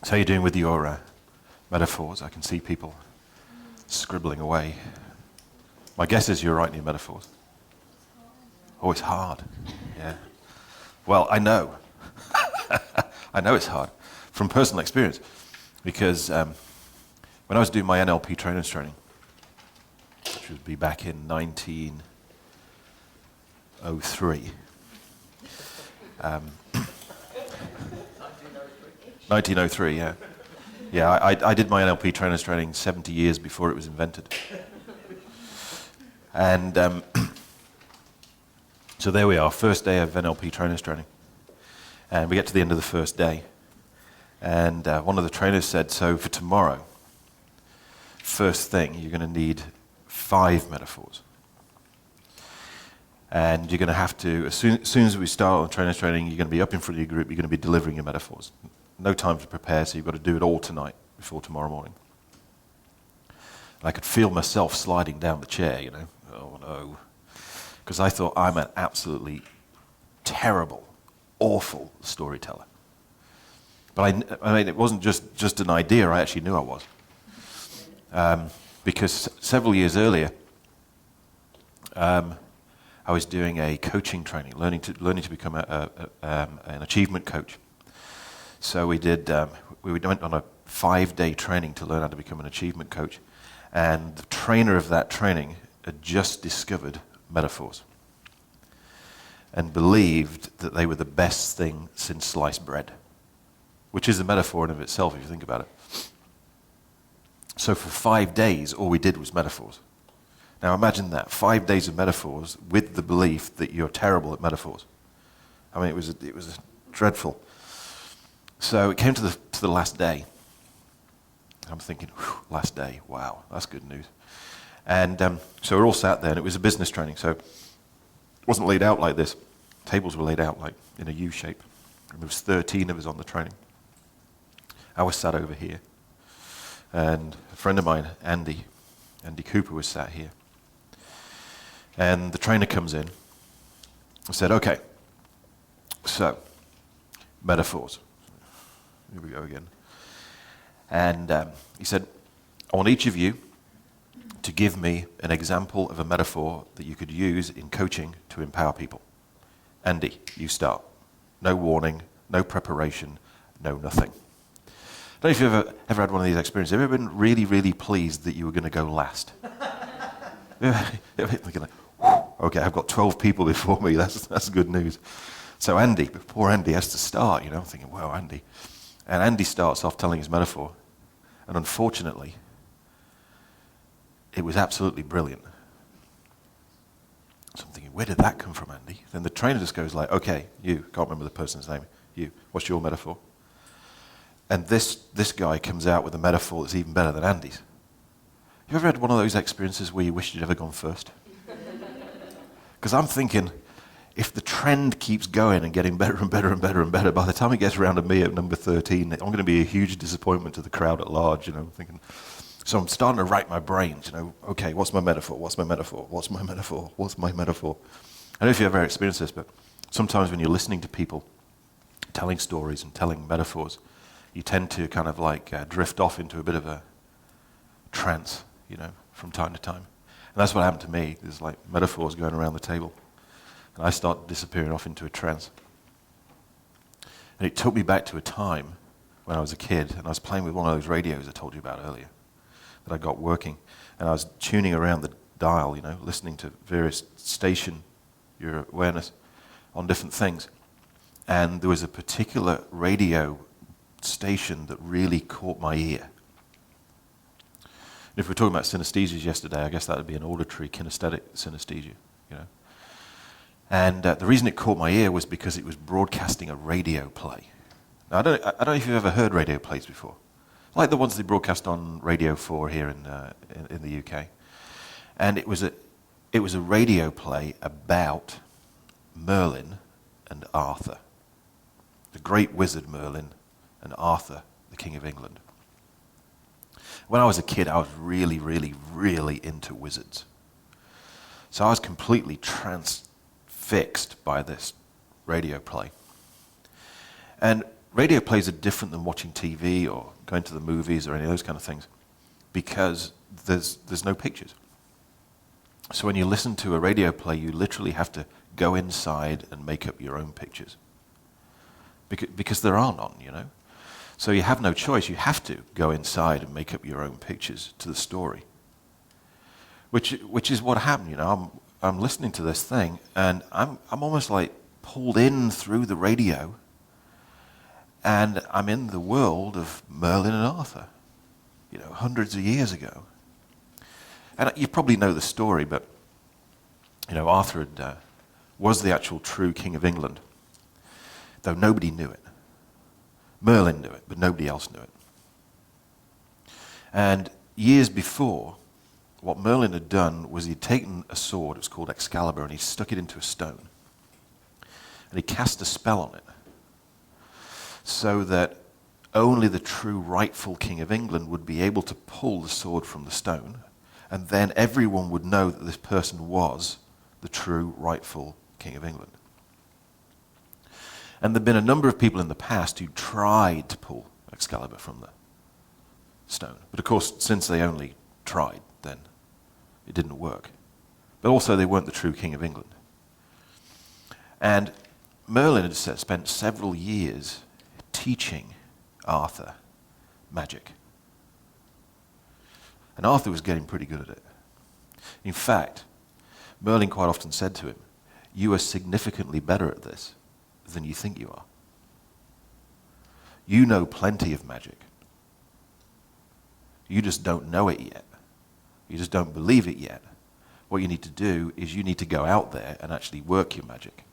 So how are you doing with your metaphors? I can see people scribbling away. My guess is you're writing your metaphors. Oh, it's hard. Yeah. Well, I know. I know it's hard from personal experience because when I was doing my NLP trainers training, which would be back in 1903. 1903, yeah. Yeah, I did my NLP trainers training 70 years before it was invented. And so there we are, first day of NLP trainers training. And we get to the end of the first day. And one of the trainers said, so for tomorrow, first thing, you're going to need 5 metaphors. And you're going to have to, as soon as we start on trainers training, you're going to be up in front of your group, you're going to be delivering your metaphors. No time to prepare, so you've got to do it all tonight before tomorrow morning. And I could feel myself sliding down the chair, Oh no. Because I thought I'm an absolutely terrible, awful storyteller. But I mean, it wasn't just an idea, I actually knew I was. Because several years earlier, I was doing a coaching training, learning to become an achievement coach. So we went on a 5-day training to learn how to become an achievement coach. And the trainer of that training had just discovered metaphors and believed that they were the best thing since sliced bread, which is a metaphor in of itself if you think about it. So for 5 days, all we did was metaphors. Now imagine that, 5 days of metaphors with the belief that you're terrible at metaphors. I mean, it was dreadful. So it came to the last day. I'm thinking, last day, wow, that's good news. And so we're all sat there, and it was a business training, so it wasn't laid out like this. Tables were laid out like in a U shape. And there was 13 of us on the training. I was sat over here. And a friend of mine, Andy Cooper, was sat here. And the trainer comes in and said, okay, so, metaphors. Here we go again. And he said, I want each of you to give me an example of a metaphor that you could use in coaching to empower people. Andy, you start. No warning, no preparation, no nothing. I don't know if you've ever had one of these experiences. Have you ever been really, really pleased that you were going to go last? Thinking like, okay, I've got 12 people before me. That's good news. So Andy, poor Andy has to start, I'm thinking, wow, Andy. And Andy starts off telling his metaphor. And unfortunately, it was absolutely brilliant. So I'm thinking, where did that come from, Andy? Then the trainer just goes like, okay, you, can't remember the person's name, you, what's your metaphor? And this guy comes out with a metaphor that's even better than Andy's. You ever had one of those experiences where you wished you'd ever gone first? Because I'm thinking, if the trend keeps going and getting better and better and better and better, by the time it gets around to me at number 13, I'm going to be a huge disappointment to the crowd at large, I'm thinking. So I'm starting to rack my brains, okay, what's my metaphor? What's my metaphor? What's my metaphor? What's my metaphor? I don't know if you've ever experienced this, but sometimes when you're listening to people telling stories and telling metaphors, you tend to kind of like drift off into a bit of a trance, from time to time. And that's what happened to me. There's like metaphors going around the table. And I start disappearing off into a trance. And it took me back to a time when I was a kid, and I was playing with one of those radios I told you about earlier that I got working. And I was tuning around the dial, listening to various station, your awareness, on different things. And there was a particular radio station that really caught my ear. And if we're talking about synesthesias yesterday, I guess that would be an auditory kinesthetic synesthesia, And the reason it caught my ear was because it was broadcasting a radio play. Now, I don't know if you've ever heard radio plays before. Like the ones they broadcast on Radio 4 here in the UK. And it was a radio play about Merlin and Arthur. The great wizard Merlin and Arthur, the King of England. When I was a kid, I was really, really, really into wizards. So I was completely transfixed by this radio play. And radio plays are different than watching TV or going to the movies or any of those kind of things because there's no pictures. So when you listen to a radio play, you literally have to go inside and make up your own pictures. Because there are none, you know. So you have no choice. You have to go inside and make up your own pictures to the story. Which is what happened, you know. I'm listening to this thing, and I'm almost like pulled in through the radio, and I'm in the world of Merlin and Arthur, you know, hundreds of years ago. And you probably know the story, but you know, Arthur was the actual true king of England, though nobody knew it. Merlin knew it, but nobody else knew it. And years before, what Merlin had done was he'd taken a sword, it was called Excalibur, and he stuck it into a stone. And he cast a spell on it so that only the true rightful king of England would be able to pull the sword from the stone, and then everyone would know that this person was the true rightful king of England. And there'd been a number of people in the past who tried to pull Excalibur from the stone. But of course, since they only tried, then it didn't work. But also they weren't the true king of England. And Merlin had spent several years teaching Arthur magic. And Arthur was getting pretty good at it. In fact, Merlin quite often said to him, "You are significantly better at this than you think you are. You know plenty of magic. You just don't know it yet. You just don't believe it yet. What you need to do is you need to go out there and actually work your magic."